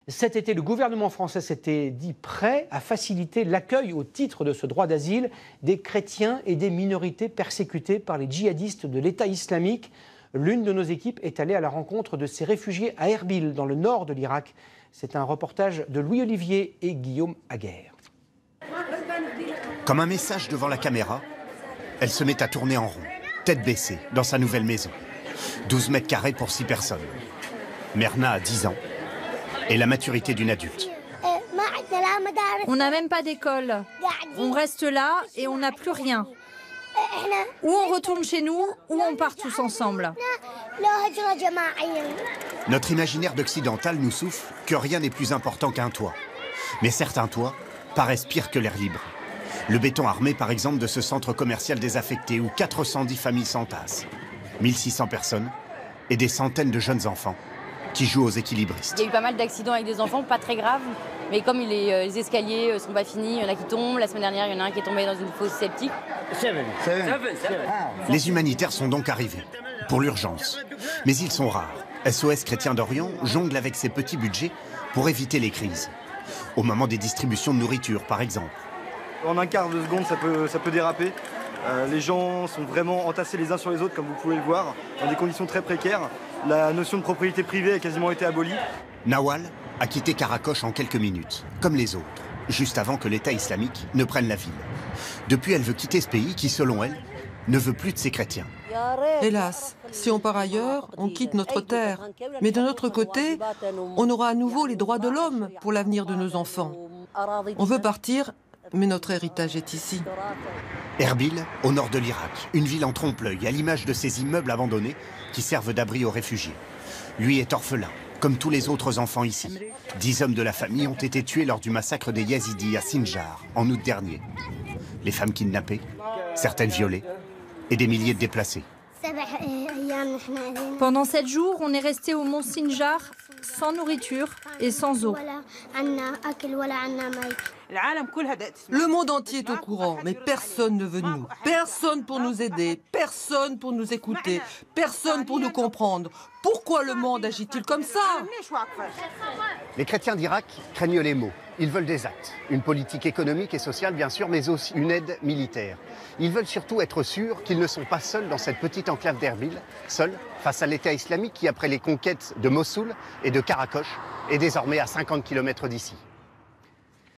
Cet été, le gouvernement français s'était dit prêt à faciliter l'accueil au titre de ce droit d'asile des chrétiens et des minorités persécutées par les djihadistes de l'État islamique. L'une de nos équipes est allée à la rencontre de ces réfugiés à Erbil, dans le nord de l'Irak. C'est un reportage de Louis Olivier et Guillaume Aguerre. Comme un message devant la caméra, elle se met à tourner en rond, tête baissée, dans sa nouvelle maison. 12 mètres carrés pour 6 personnes. Merna a 10 ans et la maturité d'une adulte. On n'a même pas d'école. On reste là et on n'a plus rien. Ou on retourne chez nous, ou on part tous ensemble. Notre imaginaire d'occidental nous souffle que rien n'est plus important qu'un toit. Mais certains toits paraissent pires que l'air libre. Le béton armé, par exemple, de ce centre commercial désaffecté où 410 familles s'entassent. 1600 personnes et des centaines de jeunes enfants qui jouent aux équilibristes. Il y a eu pas mal d'accidents avec des enfants, pas très graves, mais comme les escaliers ne sont pas finis, il y en a qui tombent. La semaine dernière, il y en a un qui est tombé dans une fosse septique. Les humanitaires sont donc arrivés, pour l'urgence. Mais ils sont rares. SOS Chrétiens d'Orient jongle avec ses petits budgets pour éviter les crises. Au moment des distributions de nourriture, par exemple. En un quart de seconde, ça peut déraper. Les gens sont vraiment entassés les uns sur les autres, comme vous pouvez le voir, dans des conditions très précaires. La notion de propriété privée a quasiment été abolie. Nawal a quitté Karakoche en quelques minutes, comme les autres, juste avant que l'État islamique ne prenne la ville. Depuis, elle veut quitter ce pays qui, selon elle, ne veut plus de ses chrétiens. Hélas, si on part ailleurs, on quitte notre terre. Mais de notre côté, on aura à nouveau les droits de l'homme pour l'avenir de nos enfants. On veut partir, mais notre héritage est ici. Erbil, au nord de l'Irak, une ville en trompe-l'œil, à l'image de ces immeubles abandonnés qui servent d'abri aux réfugiés. Lui est orphelin, comme tous les autres enfants ici. 10 hommes de la famille ont été tués lors du massacre des Yazidis à Sinjar, en août dernier. Les femmes kidnappées, certaines violées, et des milliers de déplacés. Pendant 7 jours, on est resté au mont Sinjar, sans nourriture et sans eau. Le monde entier est au courant, mais personne ne veut de nous. Personne pour nous aider, personne pour nous écouter, personne pour nous comprendre. Pourquoi le monde agit-il comme ça? Les chrétiens d'Irak craignent les mots. Ils veulent des actes. Une politique économique et sociale, bien sûr, mais aussi une aide militaire. Ils veulent surtout être sûrs qu'ils ne sont pas seuls dans cette petite enclave d'Erbil, seuls face à l'État islamique qui, après les conquêtes de Mossoul et de Karakoche, est désormais à 50 km d'ici.